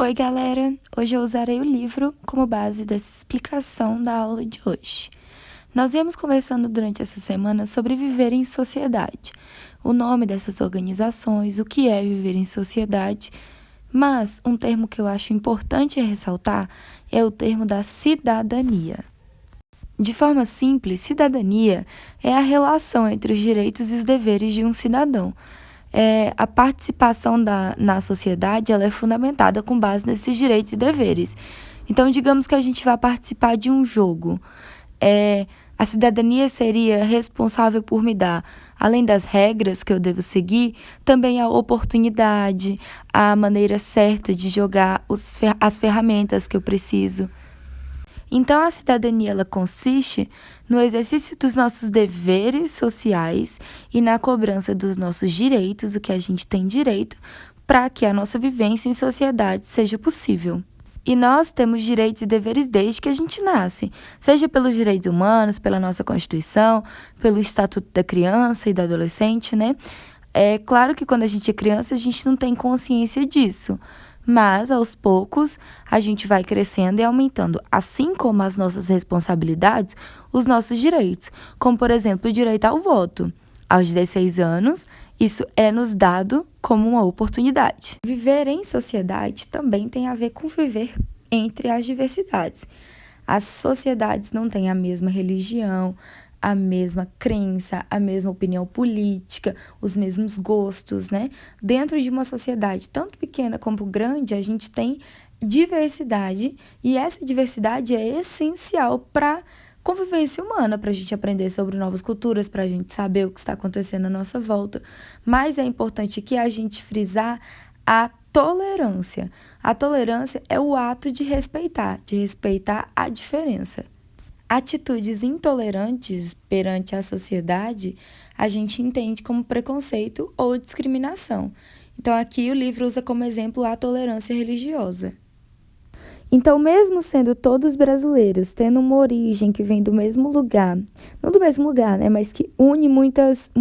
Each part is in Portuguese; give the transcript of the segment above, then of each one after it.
Oi, galera! Hoje eu usarei o livro como base dessa explicação da aula de hoje. Nós viemos conversando durante essa semana sobre viver em sociedade, o nome dessas organizações, o que é viver em sociedade, mas um termo que eu acho importante ressaltar é o termo da cidadania. De forma simples, cidadania é a relação entre os direitos e os deveres de um cidadão. A participação na sociedade ela é fundamentada com base nesses direitos e deveres. Então, digamos que a gente vai participar de um jogo. A cidadania seria responsável por me dar, além das regras que eu devo seguir, também a oportunidade, a maneira certa de jogar as ferramentas que eu preciso. Então, a cidadania ela consiste no exercício dos nossos deveres sociais e na cobrança dos nossos direitos, o que a gente tem direito, para que a nossa vivência em sociedade seja possível. E nós temos direitos e deveres desde que a gente nasce, seja pelos direitos humanos, pela nossa Constituição, pelo Estatuto da Criança e do Adolescente, né? É claro que quando a gente é criança, a gente não tem consciência disso. Mas, aos poucos, a gente vai crescendo e aumentando, assim como as nossas responsabilidades, os nossos direitos, como, por exemplo, o direito ao voto. Aos 16 anos, isso é nos dado como uma oportunidade. Viver em sociedade também tem a ver com viver entre as diversidades. As sociedades não têm a mesma religião, a mesma crença, a mesma opinião política, os mesmos gostos, né? Dentro de uma sociedade tanto pequena como grande, a gente tem diversidade e essa diversidade é essencial para convivência humana, para a gente aprender sobre novas culturas, para a gente saber o que está acontecendo à nossa volta. Mas é importante que a gente frisar a tolerância. A tolerância é o ato de respeitar a diferença. Atitudes intolerantes perante a sociedade, a gente entende como preconceito ou discriminação. Então, aqui o livro usa como exemplo a tolerância religiosa. Então, mesmo sendo todos brasileiros, tendo uma origem que vem do mesmo lugar, não do mesmo lugar, né, mas que une muitas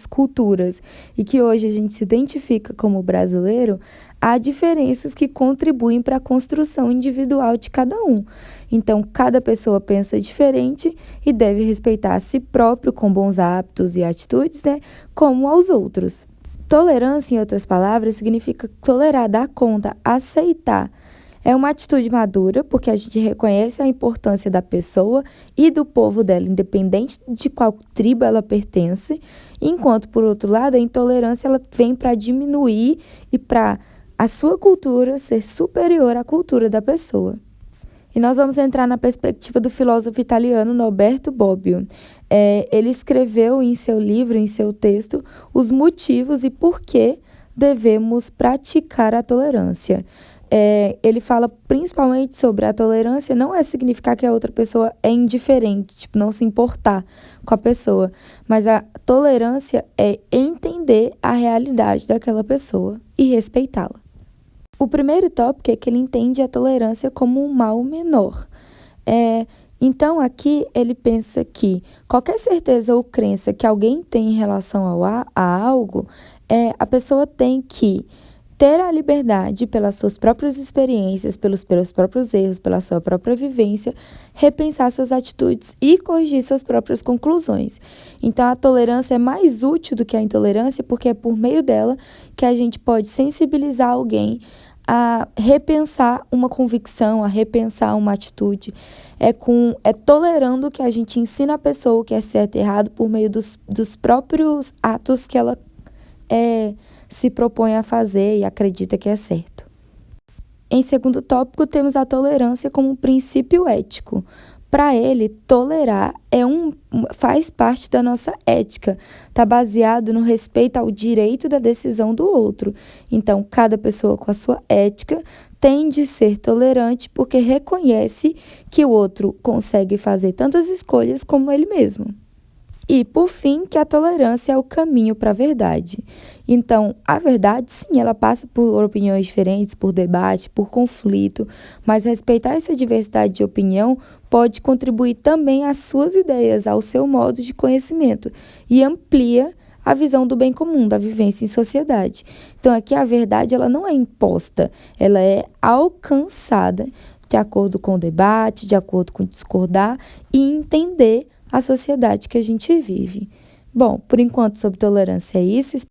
culturas e que hoje a gente se identifica como brasileiro, há diferenças que contribuem para a construção individual de cada um. Então, cada pessoa pensa diferente e deve respeitar a si próprio com bons hábitos e atitudes, né, como aos outros. Tolerância, em outras palavras, significa tolerar, dar conta, aceitar. É uma atitude madura, porque a gente reconhece a importância da pessoa e do povo dela, independente de qual tribo ela pertence, enquanto, por outro lado, a intolerância ela vem para diminuir e para a sua cultura ser superior à cultura da pessoa. E nós vamos entrar na perspectiva do filósofo italiano Norberto Bobbio. Ele escreveu em seu livro, em seu texto, os motivos e por que devemos praticar a tolerância. Ele fala principalmente sobre a tolerância não é significar que a outra pessoa é indiferente, tipo, não se importar com a pessoa, mas a tolerância é entender a realidade daquela pessoa e respeitá-la. O primeiro tópico é que ele entende a tolerância como um mal menor. Então, aqui ele pensa que qualquer certeza ou crença que alguém tem em relação a algo, a pessoa tem que ter a liberdade, pelas suas próprias experiências, pelos próprios erros, pela sua própria vivência, repensar suas atitudes e corrigir suas próprias conclusões. Então, a tolerância é mais útil do que a intolerância, porque é por meio dela que a gente pode sensibilizar alguém a repensar uma convicção, a repensar uma atitude. É tolerando que a gente ensina a pessoa o que é certo e errado por meio dos próprios atos que ela se propõe a fazer e acredita que é certo. Em segundo tópico, temos a tolerância como um princípio ético. Para ele, tolerar faz parte da nossa ética, está baseado no respeito ao direito da decisão do outro. Então, cada pessoa com a sua ética tem de ser tolerante porque reconhece que o outro consegue fazer tantas escolhas como ele mesmo. E, por fim, que a tolerância é o caminho para a verdade. Então, a verdade, sim, ela passa por opiniões diferentes, por debate, por conflito, mas respeitar essa diversidade de opinião pode contribuir também às suas ideias, ao seu modo de conhecimento e amplia a visão do bem comum, da vivência em sociedade. Então, aqui a verdade ela não é imposta, ela é alcançada de acordo com o debate, de acordo com discordar e entender a sociedade que a gente vive. Bom, por enquanto, sobre tolerância é isso.